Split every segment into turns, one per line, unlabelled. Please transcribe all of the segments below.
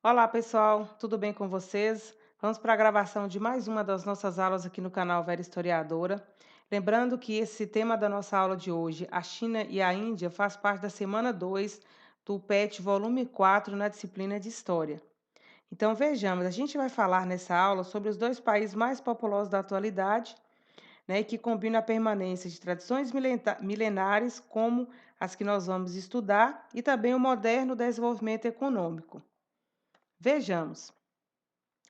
Olá, pessoal, tudo bem com vocês? Vamos para a gravação de mais uma das nossas aulas aqui no canal Vera Historiadora. Lembrando que esse tema da nossa aula de hoje, a China e a Índia, faz parte da semana 2 do PET volume 4 na disciplina de História. Então, vejamos, a gente vai falar nessa aula sobre os dois países mais populosos da atualidade, né, que combinam a permanência de tradições milenares, como as que nós vamos estudar, e também o moderno desenvolvimento econômico. Vejamos.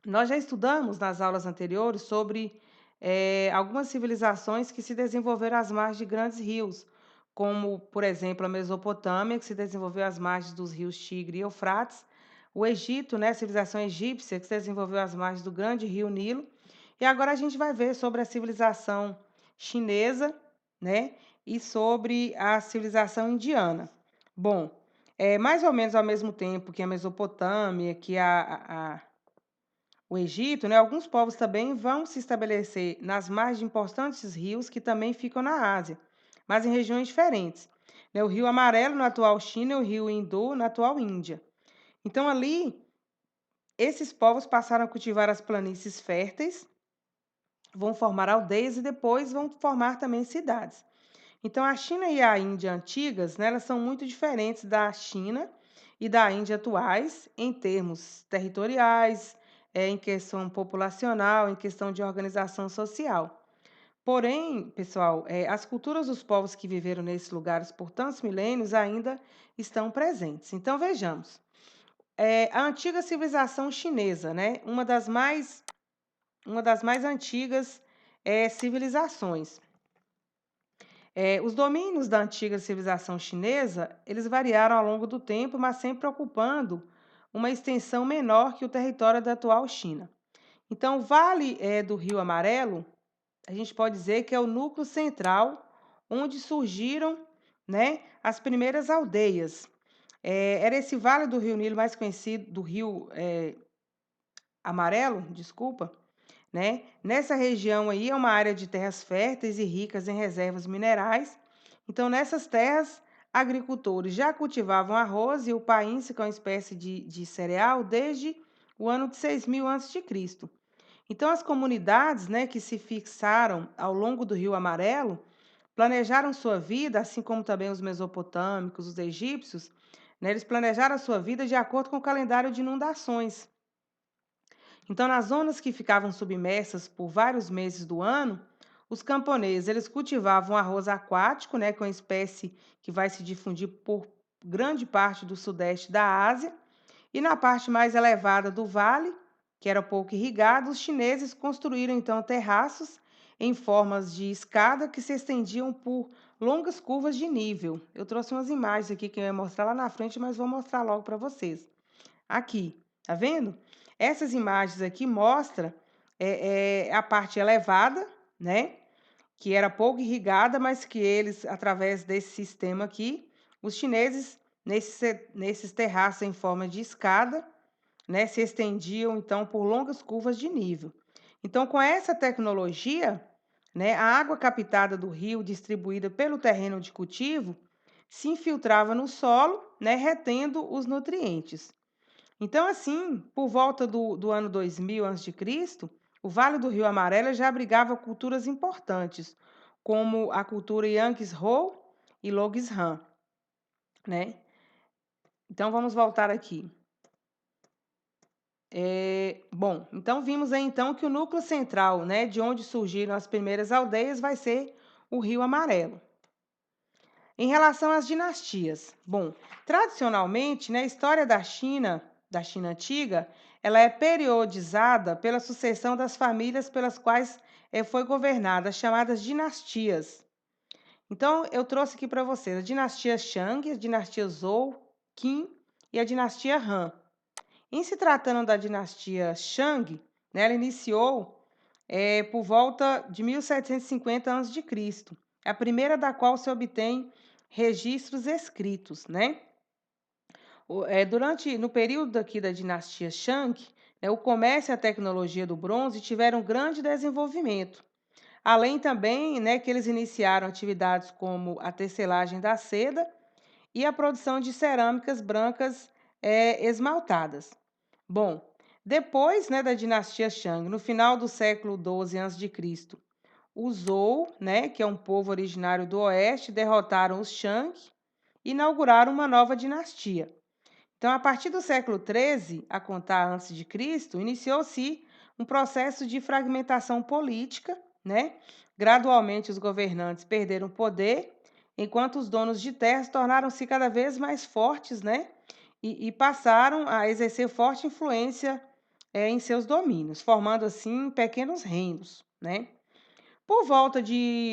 Nós já estudamos nas aulas anteriores sobre algumas civilizações que se desenvolveram às margens de grandes rios, como, por exemplo, a Mesopotâmia, que se desenvolveu às margens dos rios Tigre e Eufrates, o Egito, né, a civilização egípcia, que se desenvolveu às margens do grande rio Nilo, e agora a gente vai ver sobre a civilização chinesa, né, e sobre a civilização indiana. Bom, mais ou menos ao mesmo tempo que a Mesopotâmia, que o Egito, né, alguns povos também vão se estabelecer nas margens de importantes rios que também ficam na Ásia, mas em regiões diferentes, né? O Rio Amarelo, na atual China, e o Rio Indo, na atual Índia. Então, ali, esses povos passaram a cultivar as planícies férteis, vão formar aldeias e depois vão formar também cidades. Então, a China e a Índia antigas, né, elas são muito diferentes da China e da Índia atuais em termos territoriais, em questão populacional, em questão de organização social. Porém, pessoal, as culturas dos povos que viveram nesses lugares por tantos milênios ainda estão presentes. Então, vejamos. A antiga civilização chinesa, né, uma das mais antigas civilizações. Os domínios da antiga civilização chinesa, eles variaram ao longo do tempo, mas sempre ocupando uma extensão menor que o território da atual China. Então, o Vale do Rio Amarelo, a gente pode dizer que é o núcleo central onde surgiram, né, as primeiras aldeias. Era esse Vale do Rio Nilo mais conhecido, do Rio Amarelo, desculpa, né? Nessa região aí é uma área de terras férteis e ricas em reservas minerais. Então, nessas terras, agricultores já cultivavam arroz e o paíncio, que é uma espécie de cereal, desde o ano de 6000 a.C. Então, as comunidades, né, que se fixaram ao longo do Rio Amarelo planejaram sua vida, assim como também os mesopotâmicos, os egípcios, né, eles planejaram a sua vida de acordo com o calendário de inundações. Então, nas zonas que ficavam submersas por vários meses do ano, os camponeses eles cultivavam arroz aquático, né, que é uma espécie que vai se difundir por grande parte do sudeste da Ásia, e na parte mais elevada do vale, que era pouco irrigado, os chineses construíram então terraços em formas de escada que se estendiam por longas curvas de nível. Eu trouxe umas imagens aqui que eu ia mostrar lá na frente, mas vou mostrar logo para vocês. Aqui, tá vendo? Essas imagens aqui mostram a parte elevada, né? Que era pouco irrigada, mas que eles, através desse sistema aqui, os chineses, nesses terraços em forma de escada, né, se estendiam então por longas curvas de nível. Então, com essa tecnologia, né, a água captada do rio, distribuída pelo terreno de cultivo, se infiltrava no solo, né, retendo os nutrientes. Então, assim, por volta do ano 2000 a.C., o Vale do Rio Amarelo já abrigava culturas importantes, como a cultura Yangtze-Ho e Logishan, né? Então, vamos voltar aqui. Bom, então vimos aí então que o núcleo central, né, de onde surgiram as primeiras aldeias, vai ser o Rio Amarelo. Em relação às dinastias, bom, tradicionalmente, né, a história da China antiga, ela é periodizada pela sucessão das famílias pelas quais foi governada, as chamadas dinastias. Então, eu trouxe aqui para vocês a dinastia Shang, a dinastia Zhou, Qin e a dinastia Han. Em se tratando da dinastia Shang, né, ela iniciou por volta de 1750 a.C., a primeira da qual se obtém registros escritos, né? No período aqui da dinastia Shang, né, o comércio e a tecnologia do bronze tiveram grande desenvolvimento. Além também, né, que eles iniciaram atividades como a tecelagem da seda e a produção de cerâmicas brancas esmaltadas. Bom, depois, né, da dinastia Shang, no final do século XII a.C., os Zhou, né, que é um povo originário do oeste, derrotaram os Shang e inauguraram uma nova dinastia. Então, a partir do século XIII, a contar antes de Cristo, iniciou-se um processo de fragmentação política, né? Gradualmente, os governantes perderam poder, enquanto os donos de terras tornaram-se cada vez mais fortes, né? E passaram a exercer forte influência em seus domínios, formando assim pequenos reinos, né? Por volta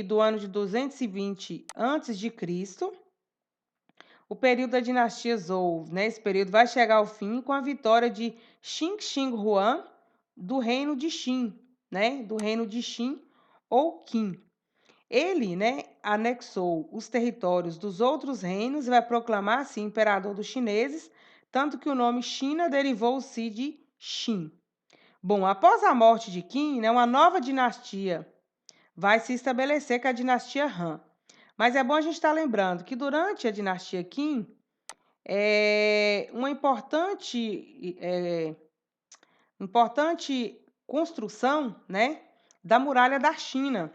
do ano de 220 antes de Cristo, o período da dinastia Zhou, né? Esse período vai chegar ao fim com a vitória de Xin Huang do reino de Qin, né? Do reino de Qin ou Qin. Ele, né, anexou os territórios dos outros reinos e vai proclamar-se imperador dos chineses, tanto que o nome China derivou-se de Xin. Bom, após a morte de Qin, né, uma nova dinastia vai se estabelecer, que é a dinastia Han. Mas é bom a gente estar lembrando que durante a dinastia Qin, uma importante construção, né, da muralha da China.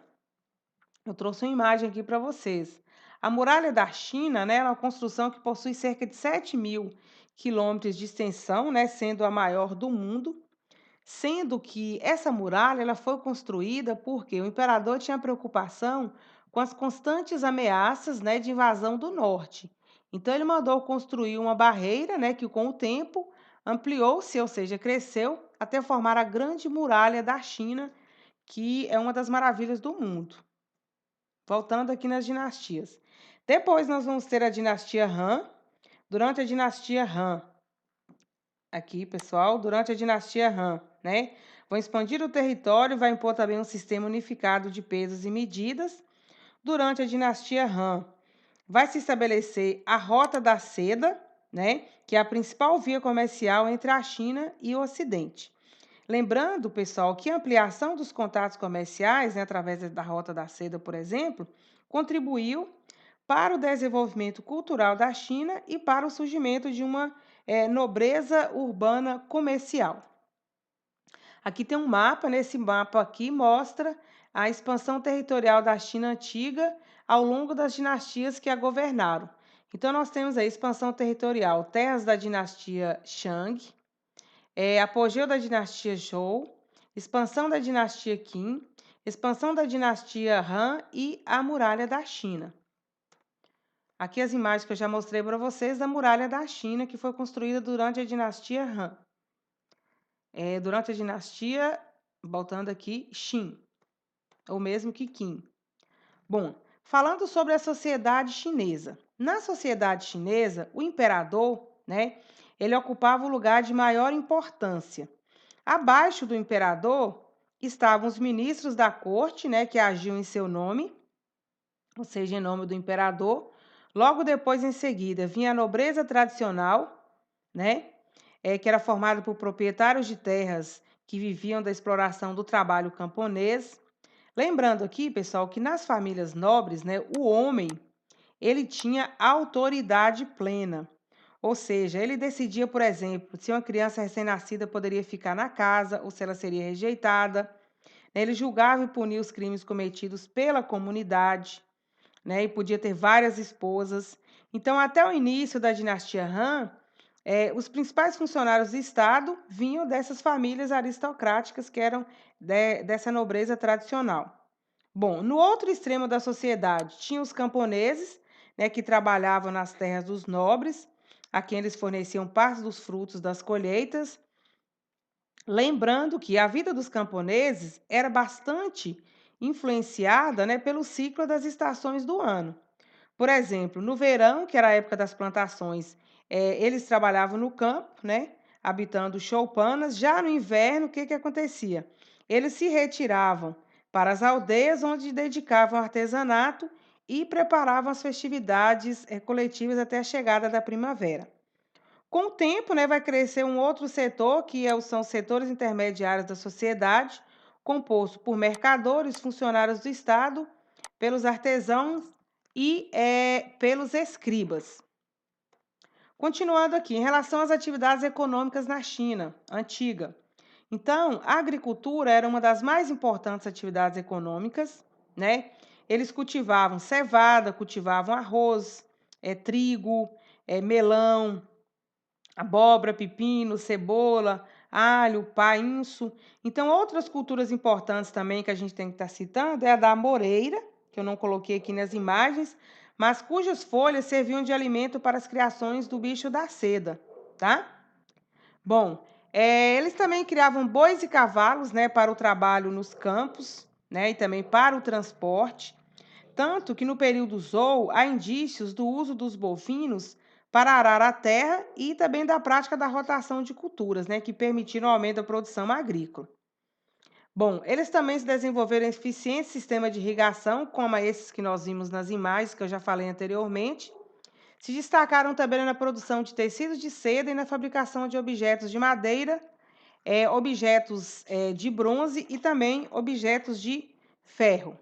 Eu trouxe uma imagem aqui para vocês. A muralha da China, né, é uma construção que possui cerca de 7.000 quilômetros de extensão, né, sendo a maior do mundo, sendo que essa muralha ela foi construída porque o imperador tinha preocupação com as constantes ameaças, né, de invasão do norte. Então ele mandou construir uma barreira, né, que com o tempo ampliou-se, ou seja, cresceu até formar a Grande Muralha da China, que é uma das maravilhas do mundo. Voltando aqui nas dinastias. Depois nós vamos ter a dinastia Han. Durante a dinastia Han, aqui, pessoal, durante a dinastia Han, né? Vão expandir o território e vai impor também um sistema unificado de pesos e medidas. Durante a dinastia Han, vai se estabelecer a Rota da Seda, né? Que é a principal via comercial entre a China e o Ocidente. Lembrando, pessoal, que a ampliação dos contatos comerciais, né, através da Rota da Seda, por exemplo, contribuiu para o desenvolvimento cultural da China e para o surgimento de uma nobreza urbana comercial. Aqui tem um mapa, nesse mapa aqui mostra a expansão territorial da China antiga ao longo das dinastias que a governaram. Então, nós temos a expansão territorial, terras da dinastia Shang, apogeu da dinastia Zhou, expansão da dinastia Qin, expansão da dinastia Han e a muralha da China. Aqui as imagens que eu já mostrei para vocês da muralha da China, que foi construída durante a dinastia Han. Durante a dinastia, voltando aqui, Qin, ou mesmo que Qin. Bom, falando sobre a sociedade chinesa. Na sociedade chinesa, o imperador, né, ele ocupava o lugar de maior importância. Abaixo do imperador estavam os ministros da corte, né, que agiam em seu nome, ou seja, em nome do imperador. Logo depois, em seguida, vinha a nobreza tradicional, né, que era formada por proprietários de terras que viviam da exploração do trabalho camponês. Lembrando aqui, pessoal, que nas famílias nobres, né, o homem ele tinha autoridade plena. Ou seja, ele decidia, por exemplo, se uma criança recém-nascida poderia ficar na casa ou se ela seria rejeitada. Ele julgava e punia os crimes cometidos pela comunidade, né, e podia ter várias esposas. Então, até o início da dinastia Han, os principais funcionários do Estado vinham dessas famílias aristocráticas que eram dessa nobreza tradicional. Bom, no outro extremo da sociedade, tinha os camponeses, né, que trabalhavam nas terras dos nobres, a quem eles forneciam parte dos frutos das colheitas. Lembrando que a vida dos camponeses era bastante influenciada, né, pelo ciclo das estações do ano. Por exemplo, no verão, que era a época das plantações, eles trabalhavam no campo, né, habitando choupanas. Já no inverno, o que que acontecia? Eles se retiravam para as aldeias, onde dedicavam ao artesanato e preparavam as festividades coletivas até a chegada da primavera. Com o tempo, né, vai crescer um outro setor, são os setores intermediários da sociedade, composto por mercadores, funcionários do Estado, pelos artesãos e pelos escribas. Continuando aqui, em relação às atividades econômicas na China antiga. Então, a agricultura era uma das mais importantes atividades econômicas, né? Eles cultivavam cevada, cultivavam arroz, trigo, melão, abóbora, pepino, cebola, alho, painço. Então, outras culturas importantes também que a gente tem que estar citando é a da amoreira, que eu não coloquei aqui nas imagens, mas cujas folhas serviam de alimento para as criações do bicho da seda, tá? Bom, eles também criavam bois e cavalos, né, para o trabalho nos campos, né, e também para o transporte. Tanto que no período Zhou há indícios do uso dos bovinos para arar a terra e também da prática da rotação de culturas, né, que permitiram o aumento da produção agrícola. Bom, eles também se desenvolveram eficientes sistemas de irrigação, como esses que nós vimos nas imagens que eu já falei anteriormente. Se destacaram também na produção de tecidos de seda e na fabricação de objetos de madeira, objetos de bronze e também objetos de ferro.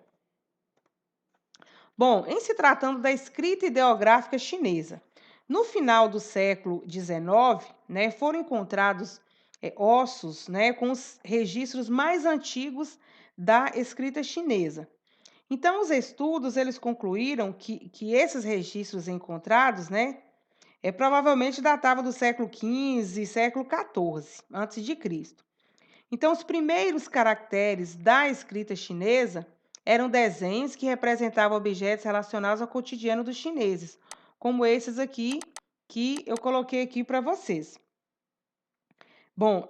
Bom, em se tratando da escrita ideográfica chinesa, no final do século XIX, né, foram encontrados ossos, né, com os registros mais antigos da escrita chinesa. Então, os estudos eles concluíram que esses registros encontrados, né, provavelmente datavam do século XV e século XIV, antes de Cristo. Então, os primeiros caracteres da escrita chinesa eram desenhos que representavam objetos relacionados ao cotidiano dos chineses, como esses aqui que eu coloquei aqui para vocês. Bom,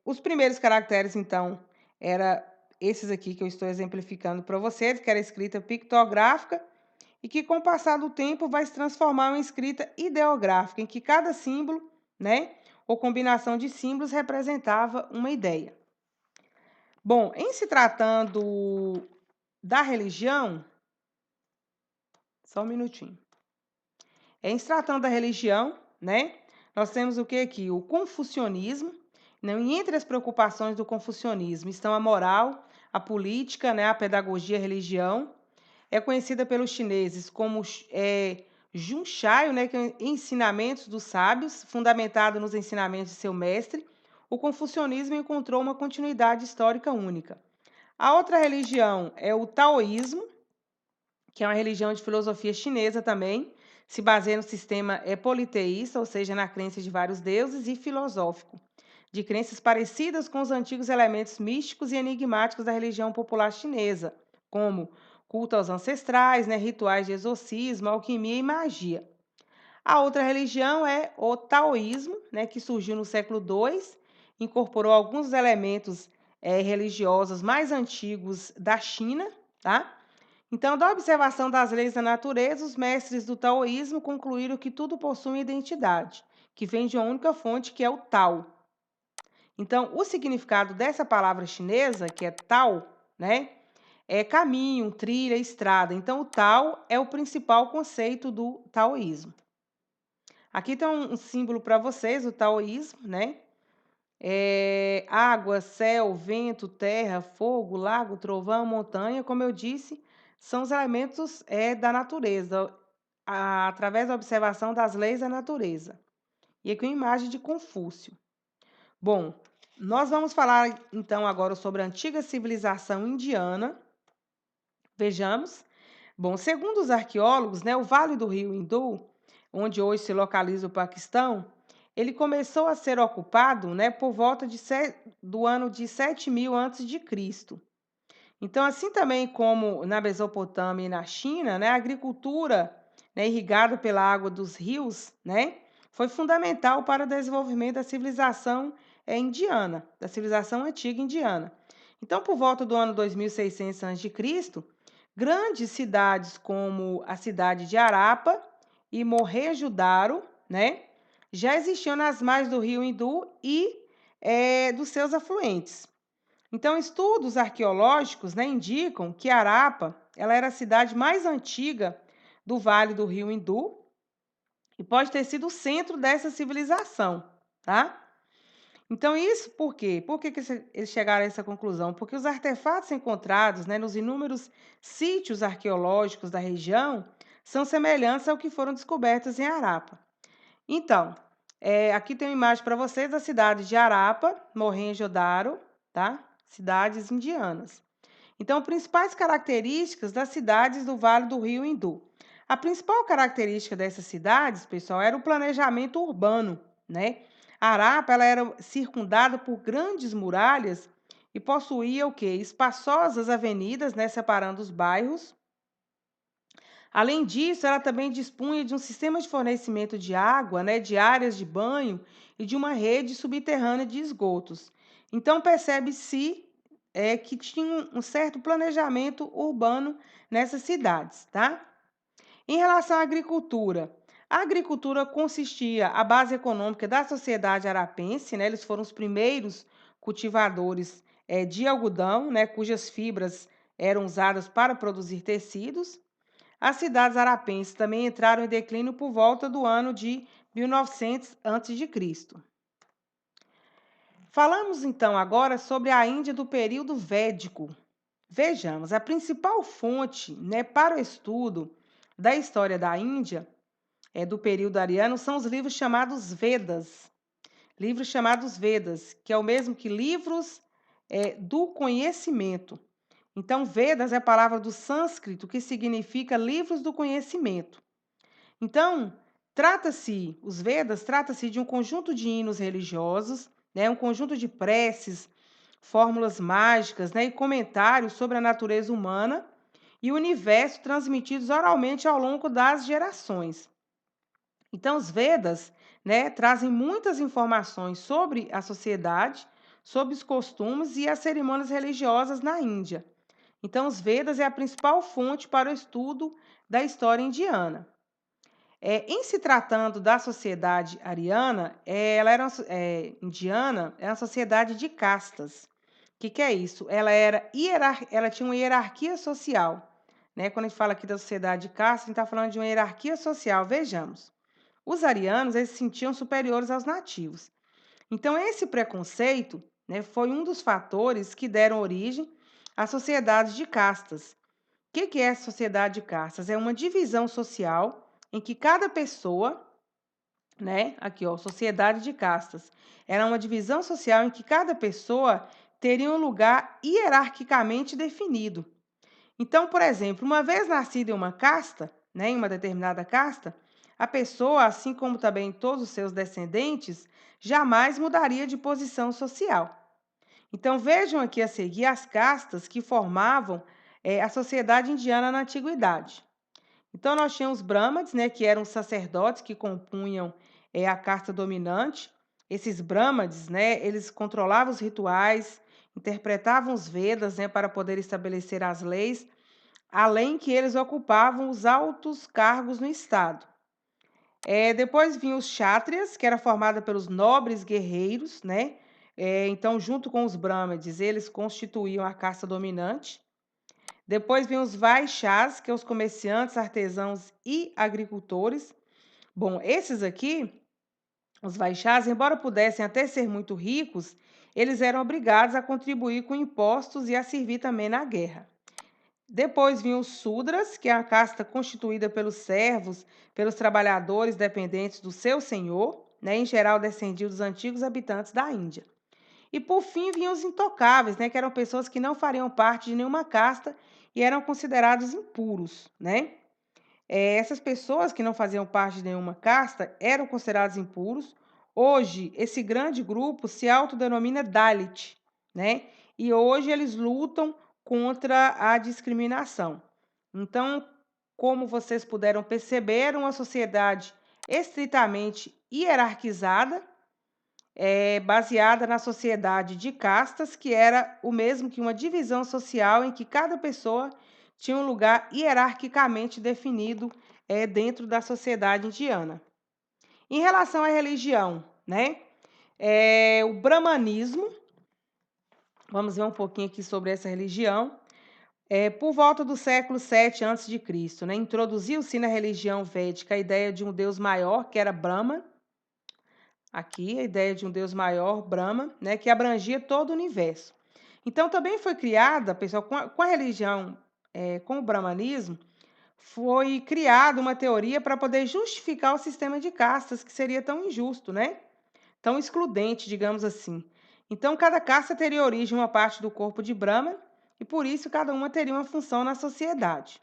os primeiros caracteres, então, eram esses aqui que eu estou exemplificando para vocês, que era a escrita pictográfica, e que, com o passar do tempo, vai se transformar em escrita ideográfica, em que cada símbolo, né, ou combinação de símbolos representava uma ideia. Bom, em se tratando da religião, só um minutinho. Em se tratando da religião, né, nós temos o que aqui? O confucionismo, né, e entre as preocupações do confucionismo estão a moral, a política, né, a pedagogia, a religião. É conhecida pelos chineses como Junshai, né, que é ensinamentos dos sábios, fundamentado nos ensinamentos de seu mestre. O confucionismo encontrou uma continuidade histórica única. A outra religião é o taoísmo, que é uma religião de filosofia chinesa também, se baseia no sistema politeísta, ou seja, na crença de vários deuses, e filosófico, de crenças parecidas com os antigos elementos místicos e enigmáticos da religião popular chinesa, como culto aos ancestrais, né, rituais de exorcismo, alquimia e magia. A outra religião é o taoísmo, né, que surgiu no século II, incorporou alguns elementos religiosos mais antigos da China, tá? Então, da observação das leis da natureza, os mestres do taoísmo concluíram que tudo possui uma identidade, que vem de uma única fonte, que é o Tao. Então, o significado dessa palavra chinesa, que é Tao, né, é caminho, trilha, estrada. Então, o Tao é o principal conceito do taoísmo. Aqui tem um símbolo para vocês, o taoísmo, né? Água, céu, vento, terra, fogo, lago, trovão, montanha, como eu disse, são os elementos da natureza, através da observação das leis da natureza. E aqui uma imagem de Confúcio. Bom, nós vamos falar então agora sobre a antiga civilização indiana. Vejamos. Bom, segundo os arqueólogos, né, o Vale do Rio Hindu, onde hoje se localiza o Paquistão, ele começou a ser ocupado, né, por volta do ano de 7000 a.C. Então, assim também como na Mesopotâmia e na China, né, a agricultura, né, irrigada pela água dos rios, né, foi fundamental para o desenvolvimento da civilização indiana, da civilização antiga indiana. Então, por volta do ano 2600 a.C., grandes cidades como a cidade de Harappa e Mohenjo-Daro, né, já existiam nas margens do rio Hindu e dos seus afluentes. Então, estudos arqueológicos, né, indicam que Harappa ela era a cidade mais antiga do Vale do Rio Hindu e pode ter sido o centro dessa civilização, tá? Então, isso por quê? Por que eles chegaram a essa conclusão? Porque os artefatos encontrados, né, nos inúmeros sítios arqueológicos da região são semelhantes ao que foram descobertos em Harappa. Então, aqui tem uma imagem para vocês da cidade de Harappa, Mohenjo-daro, tá? Cidades indianas. Então, principais características das cidades do Vale do Rio Indo. A principal característica dessas cidades, pessoal, era o planejamento urbano, né? Harappa, ela era circundada por grandes muralhas e possuía o quê? Espaçosas avenidas, né, separando os bairros. Além disso, ela também dispunha de um sistema de fornecimento de água, né, de áreas de banho e de uma rede subterrânea de esgotos. Então, percebe-se que tinha um certo planejamento urbano nessas cidades, tá? Em relação à agricultura, a agricultura consistia a base econômica da sociedade arapense, né? Eles foram os primeiros cultivadores de algodão, né? Cujas fibras eram usadas para produzir tecidos. As cidades arapenses também entraram em declínio por volta do ano de 1900 a.C. Falamos então agora sobre a Índia do período védico. Vejamos, a principal fonte, né, para o estudo da história da Índia, do período ariano, são os livros chamados Vedas. Livros chamados Vedas, que é o mesmo que livros do conhecimento. Então, Vedas é a palavra do sânscrito que significa livros do conhecimento. Então, os Vedas trata-se de um conjunto de hinos religiosos, né, um conjunto de preces, fórmulas mágicas, né, e comentários sobre a natureza humana e o universo transmitidos oralmente ao longo das gerações. Então, os Vedas, né, trazem muitas informações sobre a sociedade, sobre os costumes e as cerimônias religiosas na Índia. Então, os Vedas é a principal fonte para o estudo da história indiana. Em se tratando da sociedade ariana, indiana, é uma sociedade de castas. O que é isso? Ela tinha uma hierarquia social. Né? Quando a gente fala aqui da sociedade de castas, a gente está falando de uma hierarquia social. Vejamos. Os arianos, eles se sentiam superiores aos nativos. Então, esse preconceito, né, foi um dos fatores que deram origem às sociedades de castas. O que é a sociedade de castas? É uma divisão social em que cada pessoa, né? Aqui, ó, sociedade de castas. Era uma divisão social em que cada pessoa teria um lugar hierarquicamente definido. Então, por exemplo, uma vez nascida em uma casta, né, em uma determinada casta, a pessoa, assim como também todos os seus descendentes, jamais mudaria de posição social. Então, vejam aqui a seguir as castas que formavam a sociedade indiana na antiguidade. Então, nós tínhamos Brahmanes, né, que eram sacerdotes que compunham a casta dominante. Esses Brahmanes, né, eles controlavam os rituais, interpretavam os Vedas, né, para poder estabelecer as leis, além que eles ocupavam os altos cargos no Estado. Depois vinham os Kshatriyas, que era formada pelos nobres guerreiros, né? Então, junto com os Brahmanes, eles constituíam a casta dominante. Depois vem os Vaixás, que são os comerciantes, artesãos e agricultores. Bom, esses aqui, os Vaixás, embora pudessem até ser muito ricos, eles eram obrigados a contribuir com impostos e a servir também na guerra. Depois vinham os Sudras, que é a casta constituída pelos servos, pelos trabalhadores dependentes do seu senhor, né, em geral descendidos dos antigos habitantes da Índia. E por fim vinham os intocáveis, né, que eram pessoas que não fariam parte de nenhuma casta e eram considerados impuros, né? Essas pessoas que não faziam parte de nenhuma casta eram consideradas impuros. Hoje, esse grande grupo se autodenomina Dalit, né? E hoje eles lutam contra a discriminação. Então, como vocês puderam perceber, uma sociedade estritamente hierarquizada, baseada na sociedade de castas, que era o mesmo que uma divisão social em que cada pessoa tinha um lugar hierarquicamente definido dentro da sociedade indiana. Em relação à religião, né? O brahmanismo, vamos ver um pouquinho aqui sobre essa religião. Por volta do século 7 a.C., né, introduziu-se na religião védica a ideia de um deus maior, que era Brahma. Aqui, a ideia de um Deus maior, Brahma, né, que abrangia todo o universo. Então, também foi criada, pessoal, com a religião, com o brahmanismo, foi criada uma teoria para poder justificar o sistema de castas, que seria tão injusto, né? Tão excludente, digamos assim. Então, cada casta teria origem em uma parte do corpo de Brahma, e por isso cada uma teria uma função na sociedade.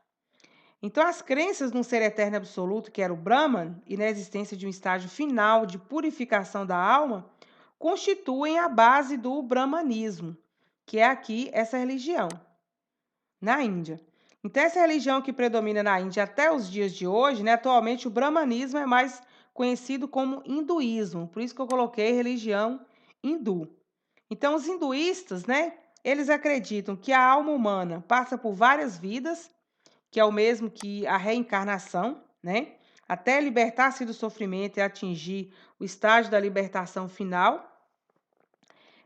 Então, as crenças num ser eterno absoluto, que era o Brahman, e na existência de um estágio final de purificação da alma, constituem a base do brahmanismo, que é aqui essa religião, na Índia. Então, essa religião que predomina na Índia até os dias de hoje, né, atualmente o brahmanismo é mais conhecido como hinduísmo, por isso que eu coloquei religião hindu. Então, os hinduístas, né, eles acreditam que a alma humana passa por várias vidas, que é o mesmo que a reencarnação, né, até libertar-se do sofrimento e atingir o estágio da libertação final.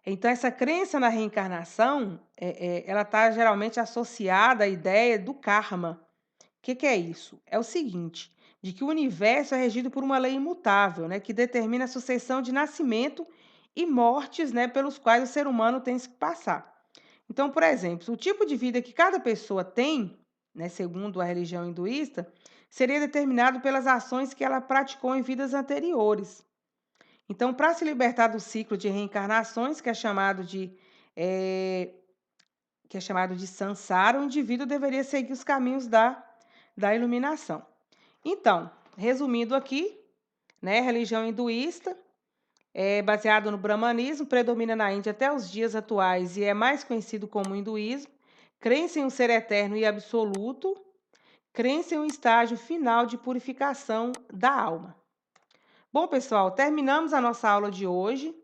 Então, essa crença na reencarnação, ela está geralmente associada à ideia do karma. O que é isso? É o seguinte, de que o universo é regido por uma lei imutável, né, que determina a sucessão de nascimento e mortes, né, pelos quais o ser humano tem que passar. Então, por exemplo, o tipo de vida que cada pessoa tem, né, segundo a religião hinduísta, seria determinado pelas ações que ela praticou em vidas anteriores. Então, para se libertar do ciclo de reencarnações, eh, que é chamado de samsara, o indivíduo deveria seguir os caminhos da iluminação. Então, resumindo aqui, né, a religião hinduísta é baseado no brahmanismo, predomina na Índia até os dias atuais e é mais conhecido como hinduísmo. Crença em um ser eterno e absoluto, crença em um estágio final de purificação da alma. Bom, pessoal, terminamos a nossa aula de hoje.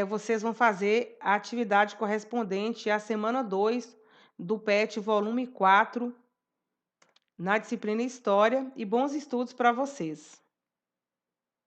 Vocês vão fazer a atividade correspondente à semana 2 do PET volume 4 na disciplina História e bons estudos para vocês.